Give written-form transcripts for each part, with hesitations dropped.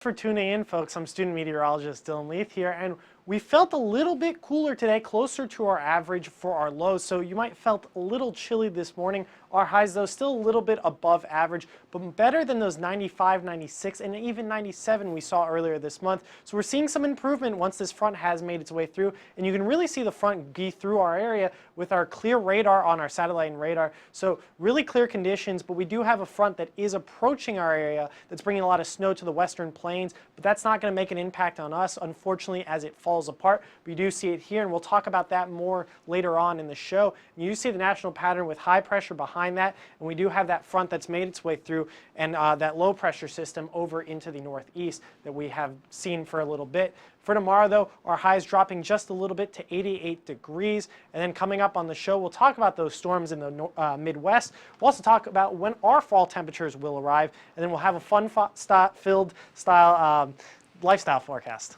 For tuning in, folks. I'm student meteorologist Dylan Leith here, and we felt a little bit cooler today, closer to our average for our lows. So you might felt a little chilly this morning. Our highs, though, still a little bit above average, but better than those 95, 96, and even 97 we saw earlier this month. So we're seeing some improvement once this front has made its way through, and you can really see the front gee through our area with our clear radar on our satellite and radar. So really clear conditions, but we do have a front that is approaching our area that's bringing a lot of snow to the western plains, but that's not going to make an impact on us, unfortunately, as it falls apart. But you do see it here, and we'll talk about that more later on in the show. And you see the national pattern with high pressure behind that, and we do have that front that's made its way through, and that low pressure system over into the northeast that we have seen for a little bit. For tomorrow, though, our highs dropping just a little bit to 88 degrees. And then coming up on the show, we'll talk about those storms in the Midwest. We'll also talk about when our fall temperatures will arrive, and then we'll have a fun-filled style lifestyle forecast.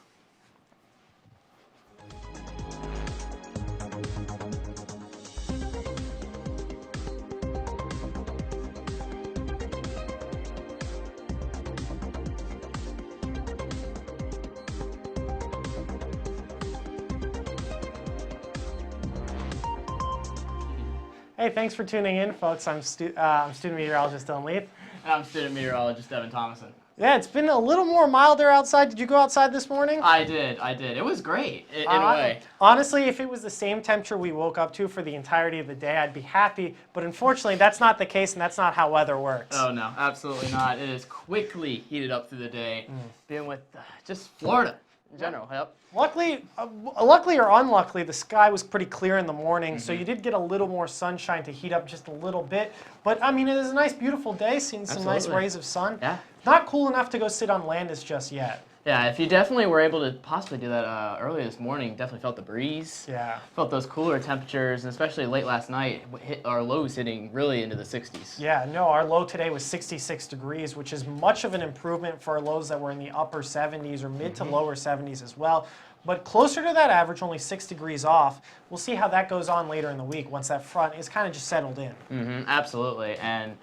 Hey, thanks for tuning in, folks. I'm student meteorologist Dylan Leith. And I'm student meteorologist Evan Thomason. Yeah, it's been a little more milder outside. Did you go outside this morning? I did. It was great, in a way. Honestly, if it was the same temperature we woke up to for the entirety of the day, I'd be happy. But unfortunately, that's not the case, and that's not how weather works. Oh, no, absolutely not. It is quickly heated up through the day, being with just Florida in general. Yep. Luckily or unluckily, the sky was pretty clear in the morning, so you did get a little more sunshine to heat up just a little bit. But, I mean, it is a nice, beautiful day, seeing some nice rays of sun. Yeah. Not cool enough to go sit on Landis just yet. Yeah, if you definitely were able to possibly do that early this morning, definitely felt the breeze. Yeah. Felt those cooler temperatures, and especially late last night, hit our lows hitting really into the 60s. Yeah, no, our low today was 66 degrees, which is much of an improvement for our lows that were in the upper 70s or mid to lower 70s as well. But closer to that average, only 6 degrees off. We'll see how that goes on later in the week once that front is kind of just settled in. Absolutely, and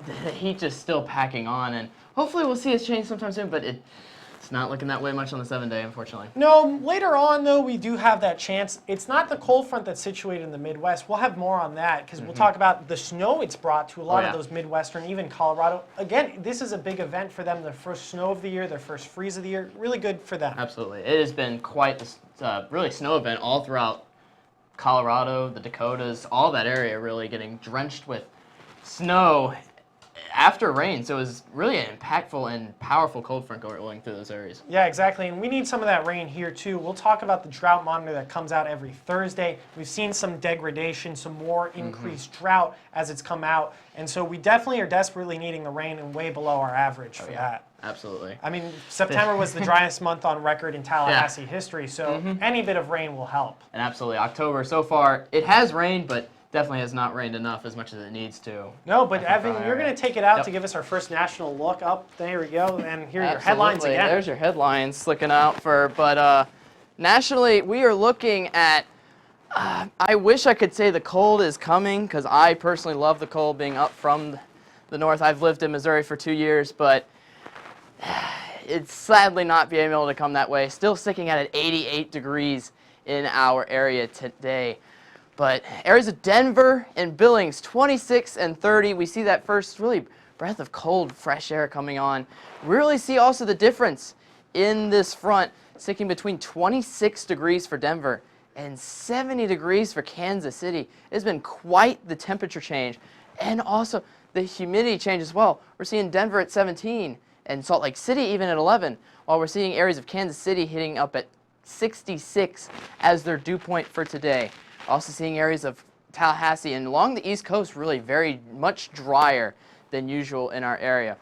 the heat just still packing on, and hopefully we'll see it change sometime soon, but it's not looking that way much on the 7-day, unfortunately. No, later on, though, we do have that chance. It's not the cold front that's situated in the Midwest. We'll have more on that because we'll talk about the snow it's brought to a lot of those Midwestern, even Colorado. Again, this is a big event for them, their first snow of the year, their first freeze of the year. Really good for them. Absolutely. It has been quite the really snow event all throughout Colorado, the Dakotas, all that area really getting drenched with snow after rain, so it was really an impactful and powerful cold front going through those areas. Yeah, exactly, and we need some of that rain here too. We'll talk about the drought monitor that comes out every Thursday. We've seen some degradation, some more increased drought as it's come out, and so we definitely are desperately needing the rain and way below our average for that. Absolutely. I mean, September was the driest month on record in Tallahassee history, so any bit of rain will help. And absolutely, October so far, it has rained, but definitely has not rained enough as much as it needs to. No, but Evan, you're going to take it out to give us our first national look up. There we go, and here are your headlines again. There's your headlines looking out but nationally, we are looking at, I wish I could say the cold is coming, because I personally love the cold being up from the north. I've lived in Missouri for 2 years, but it's sadly not being able to come that way. Still sticking at 88 degrees in our area today. But areas of Denver and Billings, 26 and 30. We see that first really breath of cold, fresh air coming on. We really see also the difference in this front, sticking between 26 degrees for Denver and 70 degrees for Kansas City. It has been quite the temperature change, and also the humidity change as well. We're seeing Denver at 17 and Salt Lake City even at 11, while we're seeing areas of Kansas City hitting up at 66 as their dew point for today. Also seeing areas of Tallahassee and along the East Coast really very much drier than usual in our area.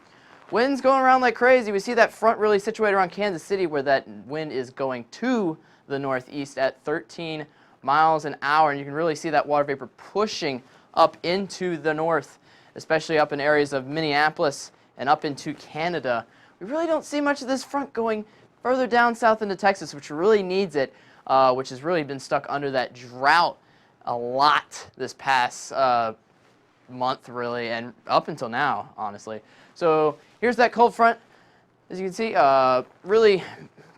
Winds going around like crazy. We see that front really situated around Kansas City, where that wind is going to the northeast at 13 miles an hour. And you can really see that water vapor pushing up into the north, especially up in areas of Minneapolis and up into Canada. We really don't see much of this front going further down south into Texas, which really needs it. Which has really been stuck under that drought a lot this past month, really, and up until now, honestly. So here's that cold front As you can see, really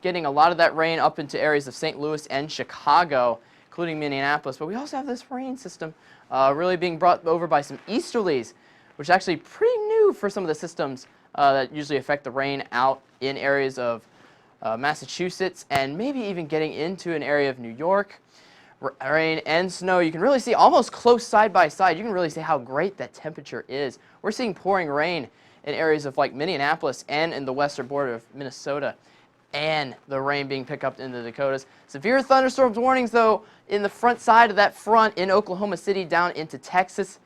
getting a lot of that rain up into areas of St. Louis and Chicago, including Minneapolis. But we also have this rain system really being brought over by some easterlies, which is actually pretty new for some of the systems that usually affect the rain out in areas of Massachusetts and maybe even getting into an area of New York. Rain and snow, you can really see almost close side by side. You can really see how great that temperature is. We're seeing pouring rain in areas of like Minneapolis and in the western border of Minnesota, and the rain being picked up into the Dakotas. Severe thunderstorms warnings, though, in the front side of that front in Oklahoma City down into Texas.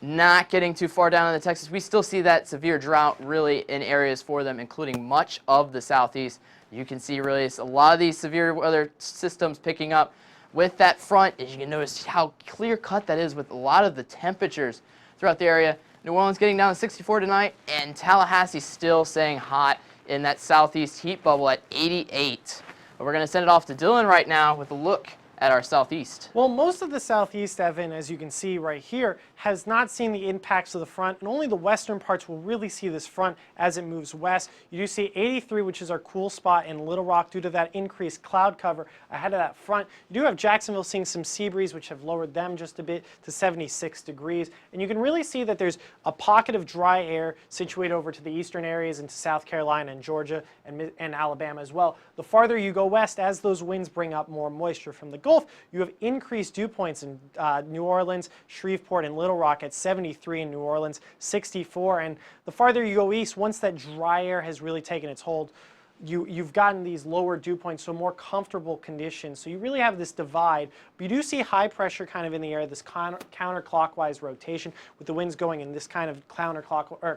Not getting too far down into Texas. We still see that severe drought really in areas for them, including much of the southeast. You can see really a lot of these severe weather systems picking up with that front. As you can notice how clear cut that is with a lot of the temperatures throughout the area. New Orleans getting down to 64 tonight, and Tallahassee still staying hot in that southeast heat bubble at 88. But we're going to send it off to Dylan right now with a look at our southeast. Well, most of the southeast, Evan, as you can see right here, has not seen the impacts of the front, and only the western parts will really see this front as it moves west. You do see 83, which is our cool spot in Little Rock due to that increased cloud cover ahead of that front. You do have Jacksonville seeing some sea breeze, which have lowered them just a bit to 76 degrees. And you can really see that there's a pocket of dry air situated over to the eastern areas into South Carolina and Georgia and Alabama as well. The farther you go west, as those winds bring up more moisture from the Gulf, you have increased dew points in New Orleans, Shreveport, and Little Rock at 73 in New Orleans, 64. And the farther you go east, once that dry air has really taken its hold, you've gotten these lower dew points, so more comfortable conditions. So you really have this divide, but you do see high pressure kind of in the air, this counterclockwise rotation with the winds going in this kind of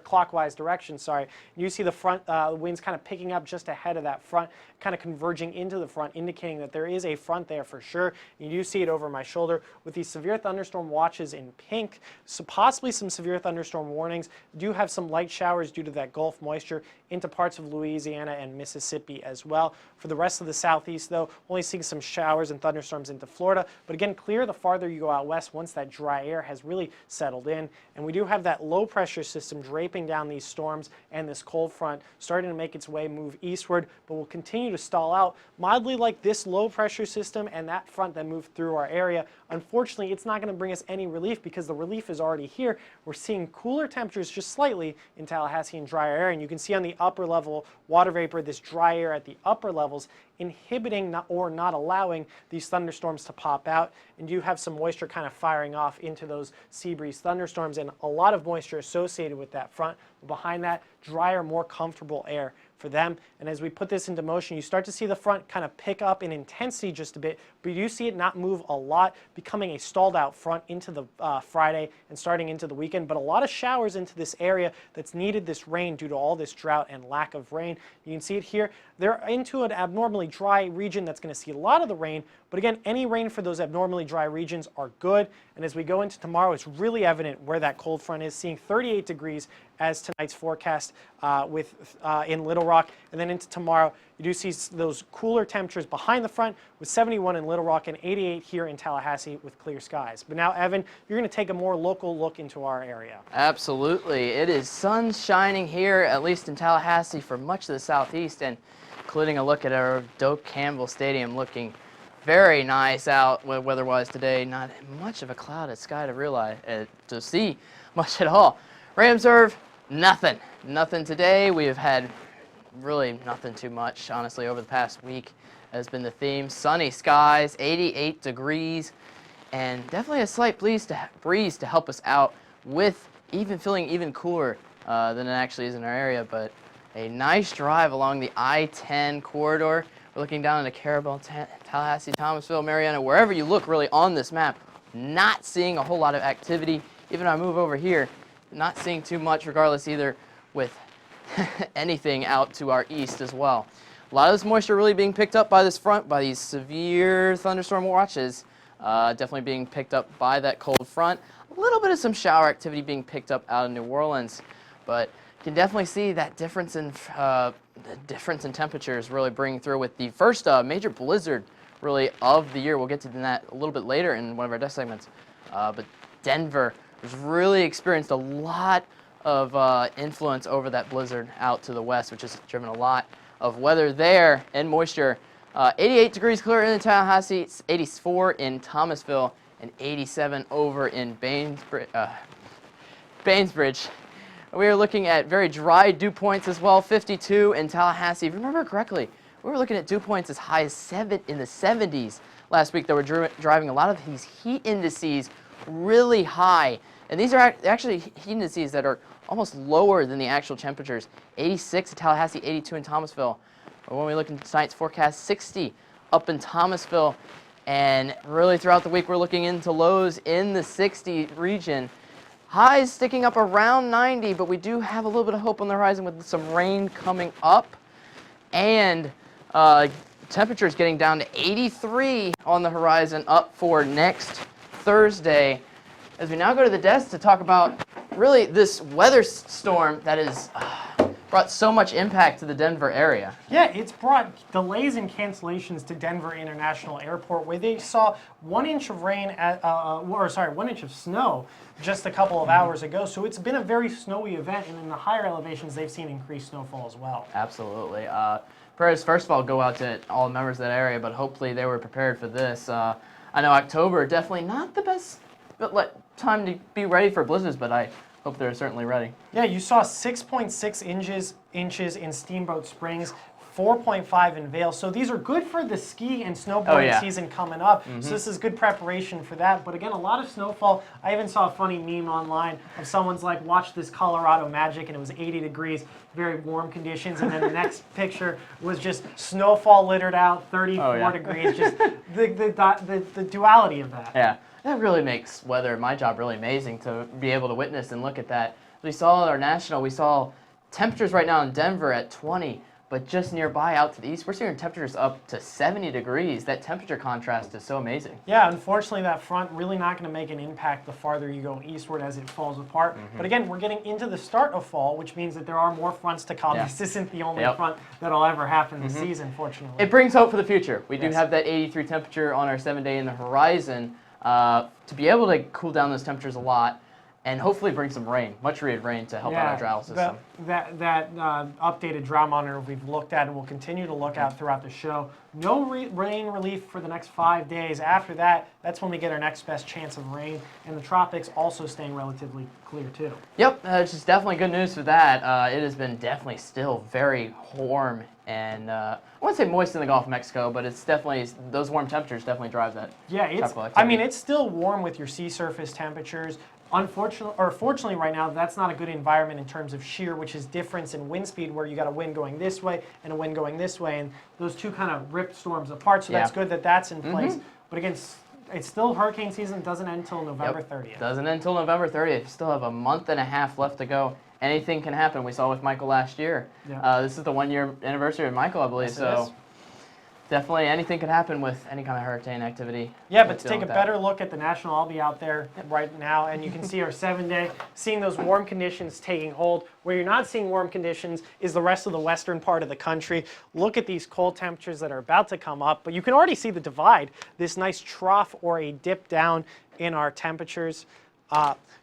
clockwise direction. Sorry, you see the front winds kind of picking up just ahead of that front, kind of converging into the front, indicating that there is a front there for sure. You do see it over my shoulder with these severe thunderstorm watches in pink, so possibly some severe thunderstorm warnings. You do have some light showers due to that Gulf moisture into parts of Louisiana and Mississippi as well. For the rest of the southeast, though, only seeing some showers and thunderstorms into Florida, but again, clear the farther you go out west once that dry air has really settled in. And we do have that low pressure system draping down these storms and this cold front starting to make its way move eastward, but will continue to stall out mildly like this low pressure system and that front that moved through our area. Unfortunately, it's not going to bring us any relief because the relief is already here. We're seeing cooler temperatures just slightly in Tallahassee and drier air, and you can see on the upper level water vapor, this dry air at the upper levels inhibiting or not allowing these thunderstorms to pop out, and you have some moisture kind of firing off into those sea breeze thunderstorms and a lot of moisture associated with that front. Behind that, drier, more comfortable air for them. And as we put this into motion, you start to see the front kind of pick up in intensity just a bit, but you do see it not move a lot, becoming a stalled out front into the Friday and starting into the weekend. But a lot of showers into this area that's needed this rain due to all this drought and lack of rain. You can see it here. They're into an abnormally dry region that's going to see a lot of the rain, but again, any rain for those abnormally dry regions are good. And as we go into tomorrow, it's really evident where that cold front is, seeing 38 degrees as tonight's forecast in Little Rock. And then into tomorrow, you do see those cooler temperatures behind the front with 71 in Little Rock and 88 here in Tallahassee with clear skies. But now, Evan, you're going to take a more local look into our area. Absolutely. It is sun shining here, at least in Tallahassee, for much of the southeast, and including a look at our Doak Campbell Stadium looking very nice out weather-wise today. Not much of a clouded sky to see much at all. Rain observed, nothing. Nothing today. We have had really nothing too much, honestly, over the past week has been the theme. Sunny skies, 88 degrees, and definitely a slight breeze to help us out with feeling even cooler than it actually is in our area. But a nice drive along the I-10 corridor. We're looking down into Carabel, Tallahassee, Thomasville, Marietta, wherever you look really on this map, not seeing a whole lot of activity. Even if I move over here, not seeing too much regardless either with anything out to our east as well. A lot of this moisture really being picked up by this front, by these severe thunderstorm watches, definitely being picked up by that cold front. A little bit of some shower activity being picked up out of New Orleans, but you can definitely see that difference in temperatures really bringing through with the first major blizzard really of the year. We'll get to that a little bit later in one of our desk segments. But Denver has really experienced a lot of influence over that blizzard out to the west, which has driven a lot of weather there and moisture. 88 degrees clear in Tallahassee, 84 in Thomasville, and 87 over in Bainbridge. We are looking at very dry dew points as well, 52 in Tallahassee. If you remember correctly, we were looking at dew points as high as in the 70s last week that were driving a lot of these heat indices really high. And these are actually heat indices that are almost lower than the actual temperatures. 86 in Tallahassee, 82 in Thomasville. Or when we look at tonight's forecast, 60 up in Thomasville. And really throughout the week, we're looking into lows in the 60 region. Highs sticking up around 90, but we do have a little bit of hope on the horizon with some rain coming up. And temperatures getting down to 83 on the horizon, up for next Thursday. As we now go to the desk to talk about really this weather storm that has brought so much impact to the Denver area. Yeah, it's brought delays and cancellations to Denver International Airport, where they saw 1 inch of rain 1 inch of snow just a couple of hours ago. So it's been a very snowy event, and in the higher elevations, they've seen increased snowfall as well. Absolutely. Prayers, first of all, go out to all members of that area, but hopefully they were prepared for this. I know October, definitely not the best time to be ready for blizzards, but I hope they're certainly ready. Yeah, you saw 6.6 inches in Steamboat Springs, 4.5 in Vail. So these are good for the ski and snowboarding season coming up. So this is good preparation for that. But again, a lot of snowfall. I even saw a funny meme online of someone's like, watch this Colorado magic, and it was 80 degrees, very warm conditions. And then the next picture was just snowfall littered out, 34 degrees, just the duality of that. Yeah. That really makes my job really amazing to be able to witness and look at that. We saw at our national, we saw temperatures right now in Denver at 20, but just nearby out to the east, we're seeing temperatures up to 70 degrees. That temperature contrast is so amazing. Yeah, unfortunately, that front really not going to make an impact the farther you go eastward as it falls apart. But again, we're getting into the start of fall, which means that there are more fronts to come. This isn't the only front that'll ever happen this season, fortunately. It brings hope for the future. We do have that 83 temperature on our 7-day in the horizon. To be able to cool down those temperatures a lot and hopefully bring some rain, much needed rain to help out our drought system. That updated drought monitor we've looked at and will continue to look at throughout the show. No rain relief for the next 5 days. After that, that's when we get our next best chance of rain, and the tropics also staying relatively clear too. Yep, it's just definitely good news for that. It has been definitely still very warm and I wouldn't say moist in the Gulf of Mexico, but it's definitely, those warm temperatures definitely drive that. Yeah, it's still warm with your sea surface temperatures. Fortunately right now, that's not a good environment in terms of shear, which is difference in wind speed, where you got a wind going this way and a wind going this way, and those two kind of ripped storms apart, so that's good that that's in place. But again, it's still hurricane season, doesn't end until November 30th. Doesn't end until November 30th. You still have a month and a half left to go. Anything can happen. We saw with Michael last year. This is the 1-year anniversary of Michael, I believe, so definitely anything could happen with any kind of hurricane activity. Yeah, but to take a better look at the National, I'll be out there right now, and you can see our 7-day, seeing those warm conditions taking hold. Where you're not seeing warm conditions is the rest of the western part of the country. Look at these cold temperatures that are about to come up, but you can already see the divide, this nice trough or a dip down in our temperatures.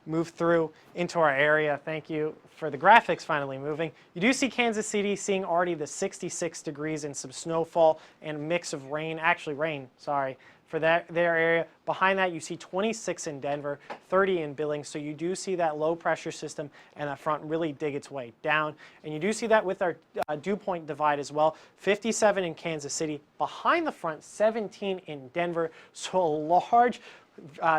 Move through into our area. Thank you for the graphics finally moving. You do see Kansas City seeing already the 66 degrees and some snowfall and a mix of rain, for their area. Behind that, you see 26 in Denver, 30 in Billings, so you do see that low pressure system and that front really dig its way down. And you do see that with our dew point divide as well, 57 in Kansas City, behind the front, 17 in Denver, so a large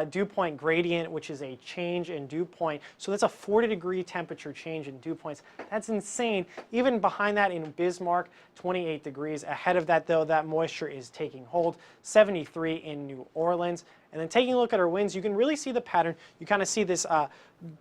dew point gradient, which is a change in dew point. So that's a 40-degree temperature change in dew points. That's insane. Even behind that in Bismarck, 28 degrees. Ahead of that, though, that moisture is taking hold, 73 in New Orleans. And then taking a look at our winds, you can really see the pattern. You kind of see this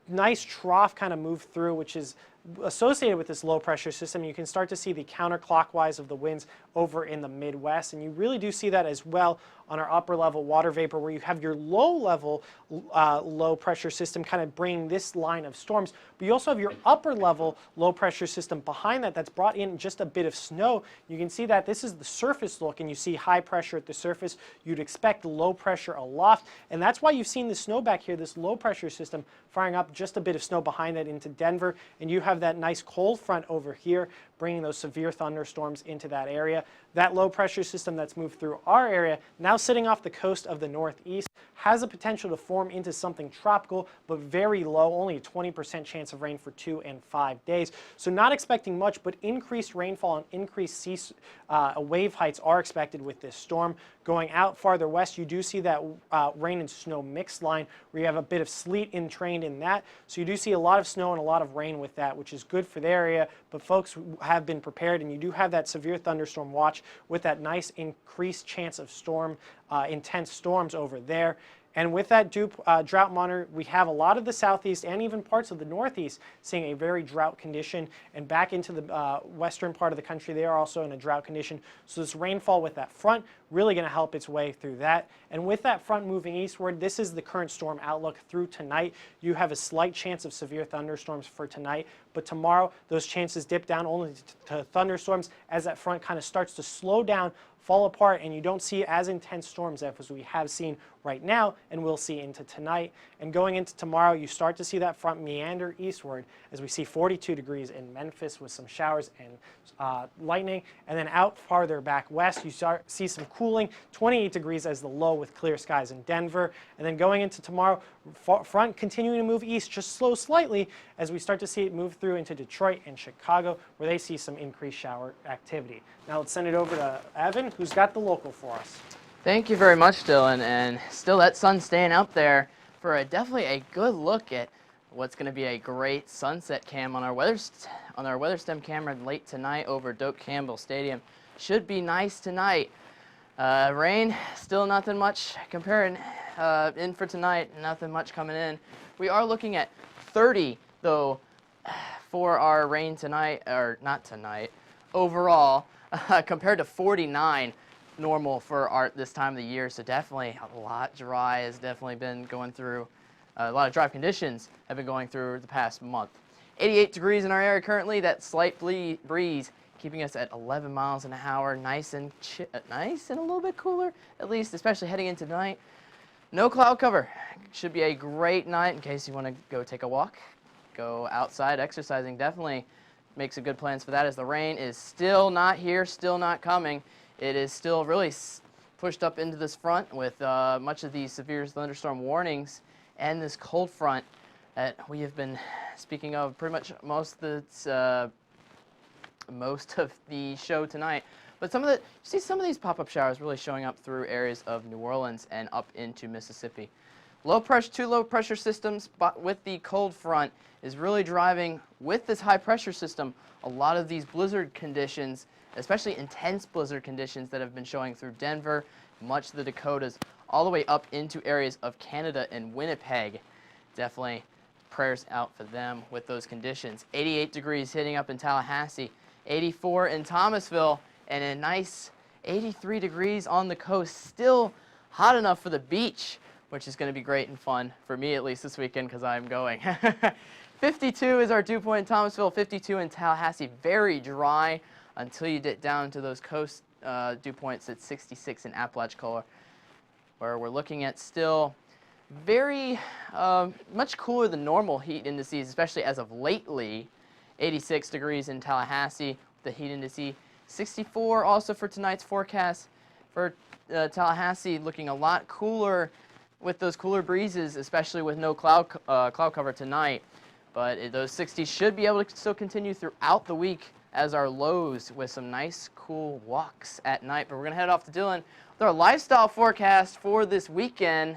nice trough kind of move through, which is associated with this low pressure system. You can start to see the counterclockwise of the winds over in the Midwest, and you really do see that as well on our upper level water vapor, where you have your low level low pressure system kind of bringing this line of storms, but you also have your upper level low pressure system behind that that's brought in just a bit of snow. You can see that this is the surface look, and you see high pressure at the surface. You'd expect low pressure along aloft. And that's why you've seen the snow back here, this low pressure system firing up just a bit of snow behind that into Denver. And you have that nice cold front over here, bringing those severe thunderstorms into that area. That low pressure system that's moved through our area, now sitting off the coast of the northeast, has a potential to form into something tropical, but very low, only a 20% chance of rain for 2 and 5 days. So not expecting much, but increased rainfall and increased wave heights are expected with this storm. Going out farther west, you do see that rain and snow mixed line where you have a bit of sleet entrained in that. So you do see a lot of snow and a lot of rain with that, which is good for the area, but folks have been prepared, and you do have that severe thunderstorm watch with that nice increased chance of intense storms over there. And with that drought monitor, we have a lot of the southeast and even parts of the northeast seeing a very drought condition. And back into the western part of the country, they are also in a drought condition. So this rainfall with that front really going to help its way through that. And with that front moving eastward, this is the current storm outlook through tonight. You have a slight chance of severe thunderstorms for tonight, but tomorrow those chances dip down only to thunderstorms as that front kind of starts to slow down, fall apart, and you don't see as intense storms as we have seen right now and we'll see into tonight. And going into tomorrow, you start to see that front meander eastward as we see 42 degrees in Memphis with some showers and lightning. And then out farther back west, you see some cooling, 28 degrees as the low with clear skies in Denver. And then going into tomorrow, front continuing to move east, just slow slightly as we start to see it move through into Detroit and Chicago, where they see some increased shower activity. Now let's send it over to Evan, who's got the local for us. Thank you very much, Dylan. And still that sun staying up there for definitely a good look at what's going to be a great sunset cam on our weather stem camera late tonight over Doak Campbell Stadium. Should be nice tonight. Rain, still nothing much comparing in for tonight. Nothing much coming in. We are looking at 30 though for our rain tonight, or not tonight, overall, compared to 49 normal for this time of the year. So definitely a lot dry, has definitely been going through, a lot of dry conditions have been going through the past month. 88 degrees in our area currently, that slight breeze keeping us at 11 miles an hour, nice and a little bit cooler, at least, especially heading into tonight. No cloud cover. Should be a great night in case you want to go take a walk, go outside exercising. Definitely make some good plans for that, as the rain is still not here, still not coming. It is still really pushed up into this front with much of these severe thunderstorm warnings and this cold front that we have been speaking of pretty much most of the show tonight. But you see some of these pop-up showers really showing up through areas of New Orleans and up into Mississippi. Two low pressure systems, but with the cold front is really driving, with this high pressure system, a lot of these blizzard conditions, especially intense blizzard conditions that have been showing through Denver, much of the Dakotas, all the way up into areas of Canada and Winnipeg. Definitely prayers out for them with those conditions. 88 degrees hitting up in Tallahassee, 84 in Thomasville, and a nice 83 degrees on the coast. Still hot enough for the beach, which is going to be great and fun for me, at least this weekend, because I'm going. 52 is our dew point in Thomasville, 52 in Tallahassee. Very dry until you get down to those coast dew points at 66 in Apalachicola, where we're looking at still very much cooler than normal heat indices, especially as of lately. 86 degrees in Tallahassee, the heat index. 64 also for tonight's forecast for Tallahassee, looking a lot cooler with those cooler breezes, especially with no cloud cover tonight. But those 60s should be able to still continue throughout the week as our lows, with some nice cool walks at night. But we're going to head off to Dylan with our lifestyle forecast for this weekend.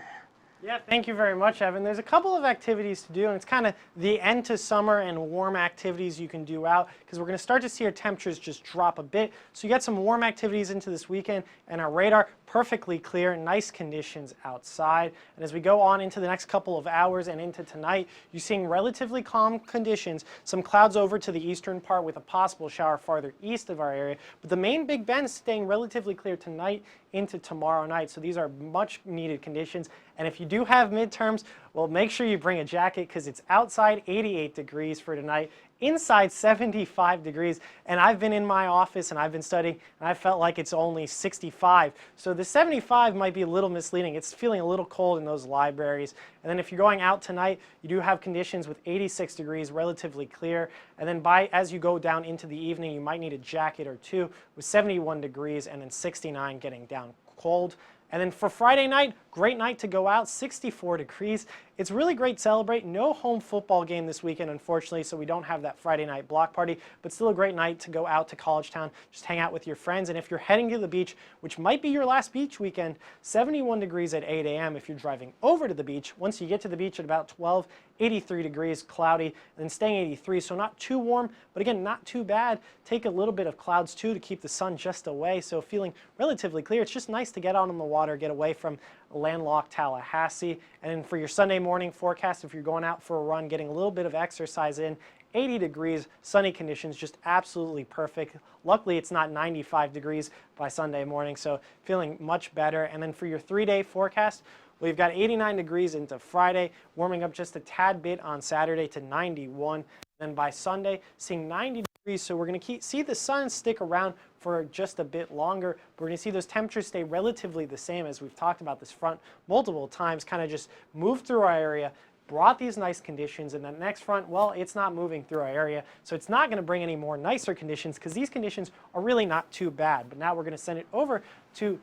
Yeah, thank you very much, Evan. There's a couple of activities to do, and it's kind of the end to summer and warm activities you can do out, because we're going to start to see our temperatures just drop a bit. So you got some warm activities into this weekend, and our radar perfectly clear, nice conditions outside. And as we go on into the next couple of hours and into tonight, you're seeing relatively calm conditions, some clouds over to the eastern part with a possible shower farther east of our area. But the main Big Bend is staying relatively clear tonight into tomorrow night. So these are much needed conditions. And if you do have midterms, well, make sure you bring a jacket because it's outside 88 degrees for tonight, inside 75 degrees, and I've been in my office and I've been studying and I felt like it's only 65. So the 75 might be a little misleading. It's feeling a little cold in those libraries. And then if you're going out tonight, you do have conditions with 86 degrees, relatively clear. And then as you go down into the evening, you might need a jacket or two with 71 degrees and then 69 getting down cold. And then for Friday night, great night to go out, 64 degrees. It's really great to celebrate. No home football game this weekend, unfortunately, so we don't have that Friday night block party, but still a great night to go out to College Town, just hang out with your friends. And if you're heading to the beach, which might be your last beach weekend, 71 degrees at 8 a.m. if you're driving over to the beach. Once you get to the beach at about 12, 83 degrees, cloudy, and then staying 83, so not too warm, but again, not too bad. Take a little bit of clouds too to keep the sun just away, so feeling relatively clear. It's just nice to get out on the water, get away from landlocked Tallahassee. And then for your Sunday morning forecast, if you're going out for a run, getting a little bit of exercise in, 80 degrees, sunny conditions, just absolutely perfect. Luckily, it's not 95 degrees by Sunday morning, so feeling much better. And then for your 3-day forecast, well, you've got 89 degrees into Friday, warming up just a tad bit on Saturday to 91. Then by Sunday, seeing 90 degrees, so we're going to see the sun stick around for just a bit longer. But we're going to see those temperatures stay relatively the same as we've talked about this front multiple times, kind of just move through our area, brought these nice conditions, and that next front, well, it's not moving through our area, so it's not going to bring any more nicer conditions because these conditions are really not too bad. But now we're going to send it over to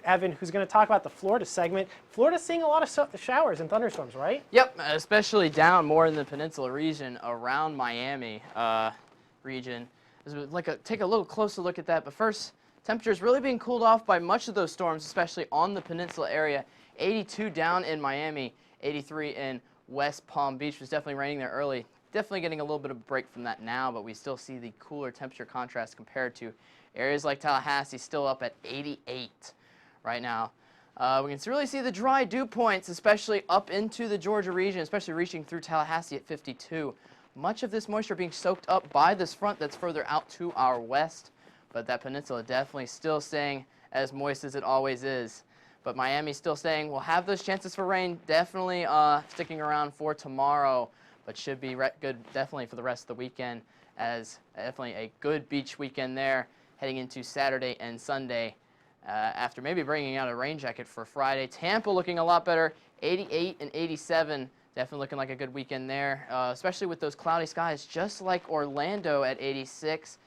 Evan, who's going to talk about the Florida segment. Florida's seeing a lot of showers and thunderstorms, right? Yep, especially down more in the peninsula region around Miami region. Take a little closer look at that. But first, temperatures really being cooled off by much of those storms, especially on the peninsula area. 82 down in Miami, 83 in West Palm Beach. Was definitely raining there early. Definitely getting a little bit of a break from that now, but we still see the cooler temperature contrast compared to areas like Tallahassee, still up at 88 right now. We can really see the dry dew points, especially up into the Georgia region, especially reaching through Tallahassee at 52. Much of this moisture being soaked up by this front that's further out to our west, but that peninsula definitely still staying as moist as it always is. But Miami still staying, we'll have those chances for rain, definitely sticking around for tomorrow, but should be good definitely for the rest of the weekend, as definitely a good beach weekend there, heading into Saturday and Sunday. After maybe bringing out a rain jacket for Friday. Tampa looking a lot better, 88 and 87. Definitely looking like a good weekend there, especially with those cloudy skies, just like Orlando at 86.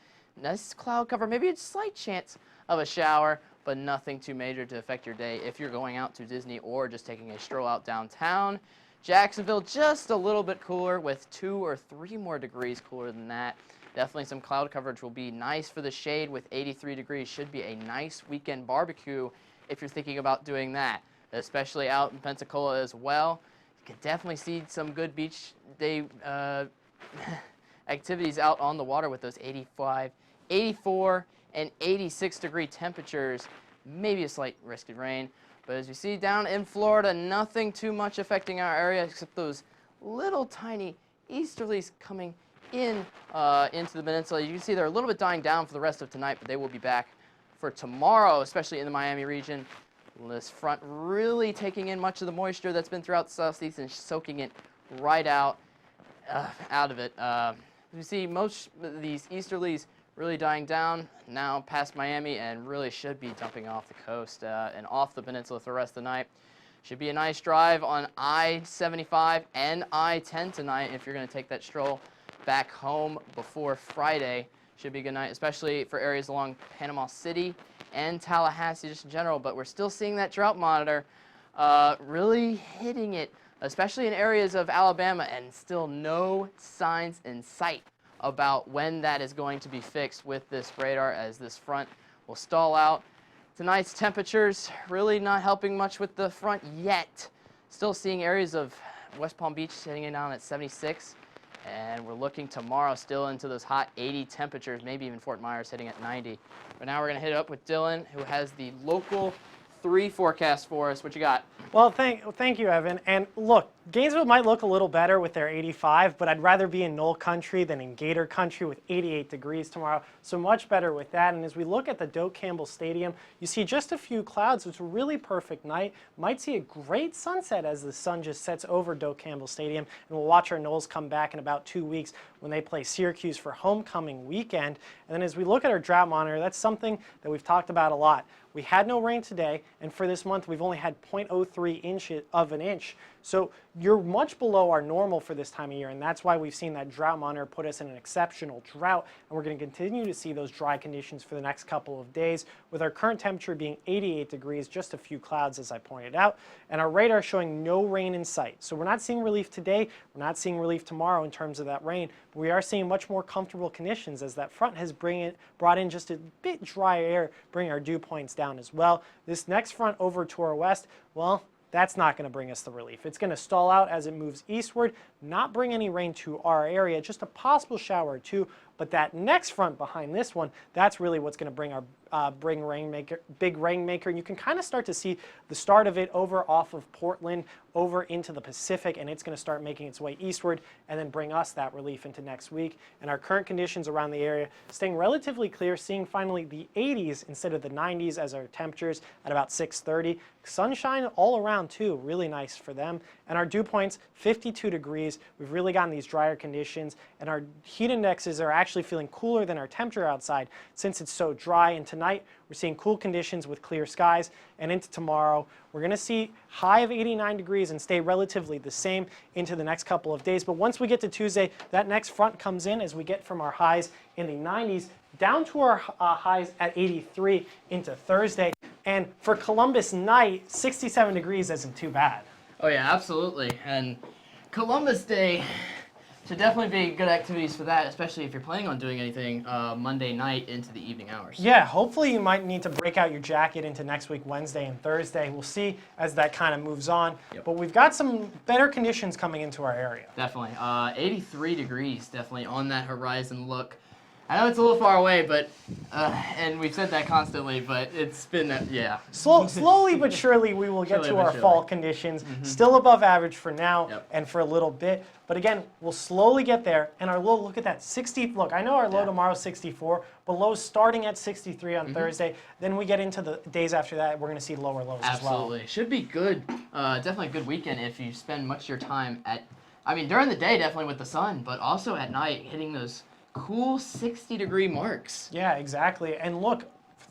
Nice cloud cover, maybe a slight chance of a shower, but nothing too major to affect your day if you're going out to Disney or just taking a stroll out downtown. Jacksonville just a little bit cooler with 2 or 3 more degrees cooler than that. Definitely some cloud coverage will be nice for the shade with 83 degrees. Should be a nice weekend barbecue if you're thinking about doing that, especially out in Pensacola as well. You can definitely see some good beach day activities out on the water with those 85, 84, and 86 degree temperatures. Maybe a slight risk of rain. But as you see down in Florida, nothing too much affecting our area except those little tiny easterlies coming into the peninsula. You can see they're a little bit dying down for the rest of tonight, but they will be back for tomorrow, especially in the Miami region. This front really taking in much of the moisture that's been throughout the southeast and soaking it right out of it. You see most of these easterlies really dying down now past Miami and really should be dumping off the coast and off the peninsula for the rest of the night. Should be a nice drive on I-75 and I-10 tonight if you're going to take that stroll back home before Friday. Should be a good night, especially for areas along Panama City and Tallahassee just in general. But we're still seeing that drought monitor really hitting it, especially in areas of Alabama, and still no signs in sight about when that is going to be fixed with this radar, as this front will stall out. Tonight's temperatures really not helping much with the front yet. Still seeing areas of West Palm Beach sitting down at 76. And we're looking tomorrow still into those hot 80 temperatures, maybe even Fort Myers hitting at 90. But now we're going to hit it up with Dylan, who has the local 3 forecast for us. What you got? Well, thank you, Evan. And look, Gainesville might look a little better with their 85, but I'd rather be in Knoll country than in Gator country with 88 degrees tomorrow. So much better with that. And as we look at the Doak Campbell Stadium, you see just a few clouds. It's a really perfect night. Might see a great sunset as the sun just sets over Doak Campbell Stadium. And we'll watch our Knolls come back in about 2 weeks when they play Syracuse for homecoming weekend. And then as we look at our drought monitor, that's something that we've talked about a lot. We had no rain today, and for this month, we've only had 0.03 inches of an inch. So you're much below our normal for this time of year, and that's why we've seen that drought monitor put us in an exceptional drought, and we're going to continue to see those dry conditions for the next couple of days, with our current temperature being 88 degrees, just a few clouds, as I pointed out, and our radar showing no rain in sight. So we're not seeing relief today, we're not seeing relief tomorrow in terms of that rain, but we are seeing much more comfortable conditions as that front has brought in just a bit dry air, bringing our dew points down as well. This next front over to our west, well, that's not going to bring us the relief. It's going to stall out as it moves eastward, not bring any rain to our area, just a possible shower or two. But that next front behind this one, that's really what's going to bring our big rainmaker. And you can kind of start to see the start of it over off of Portland, over into the Pacific, and it's going to start making its way eastward and then bring us that relief into next week. And our current conditions around the area staying relatively clear, seeing finally the 80s instead of the 90s as our temperatures at about 6:30. Sunshine all around too, really nice for them. And our dew points, 52 degrees. We've really gotten these drier conditions, and our heat indexes are actually feeling cooler than our temperature outside since it's so dry. And tonight, we're seeing cool conditions with clear skies, and into tomorrow, we're going to see high of 89 degrees and stay relatively the same into the next couple of days. But once we get to Tuesday, that next front comes in as we get from our highs in the 90s down to our highs at 83 into Thursday. And for Columbus night, 67 degrees isn't too bad. Oh yeah, absolutely. And Columbus Day should definitely be good activities for that, especially if you're planning on doing anything Monday night into the evening hours. Yeah, hopefully you might need to break out your jacket into next week, Wednesday and Thursday. We'll see as that kind of moves on. Yep. But we've got some better conditions coming into our area. Definitely. 83 degrees definitely on that horizon look. I know it's a little far away, but and we've said that constantly, but it's been, yeah. Slowly but surely we will get to our fall conditions. Still above average for now and for a little bit. But again, we'll slowly get there. And our low, look at that, 60. Look, I know our low tomorrow is 64, but lows starting at 63 on Thursday. Then we get into the days after that, we're going to see lower lows as well. Absolutely. Should be good. Definitely a good weekend if you spend much of your time during the day, definitely with the sun, but also at night hitting those cool 60-degree marks. Yeah, exactly. And look,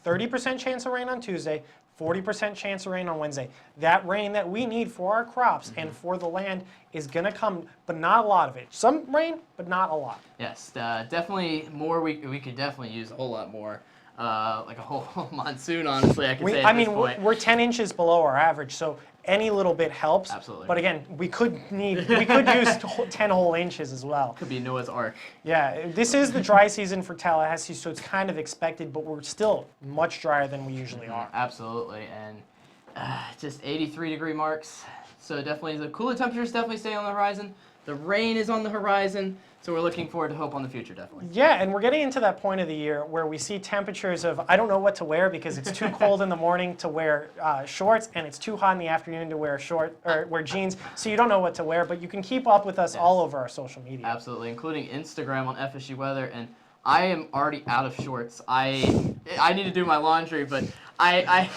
30% chance of rain on Tuesday, 40% chance of rain on Wednesday. That rain that we need for our crops and for the land is going to come, but not a lot of it. Some rain, but not a lot. Yes, definitely more. We could definitely use a whole lot more. Like a whole monsoon, honestly, I could say at this point. We're 10 inches below our average, so any little bit helps. Absolutely. But again, we could use 10 whole inches as well. Could be Noah's Ark. Yeah, this is the dry season for Tallahassee, so it's kind of expected, but we're still much drier than we usually are. Absolutely, and just 83-degree marks. So definitely the cooler temperatures definitely stay on the horizon. The rain is on the horizon. So we're looking forward to hope on the future, definitely. Yeah, and we're getting into that point of the year where we see temperatures of, I don't know what to wear because it's too cold in the morning to wear shorts, and it's too hot in the afternoon to wear wear jeans. So you don't know what to wear, but you can keep up with us all over our social media. Absolutely, including Instagram on FSU Weather. And I am already out of shorts. I need to do my laundry, but I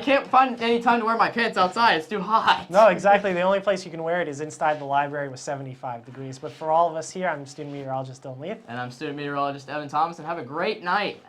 can't find any time to wear my pants outside. It's too hot. No, exactly. The only place you can wear it is inside the library with 75 degrees. But for all of us here, I'm student meteorologist Dylan Leith. And I'm student meteorologist Evan Thomas, and have a great night.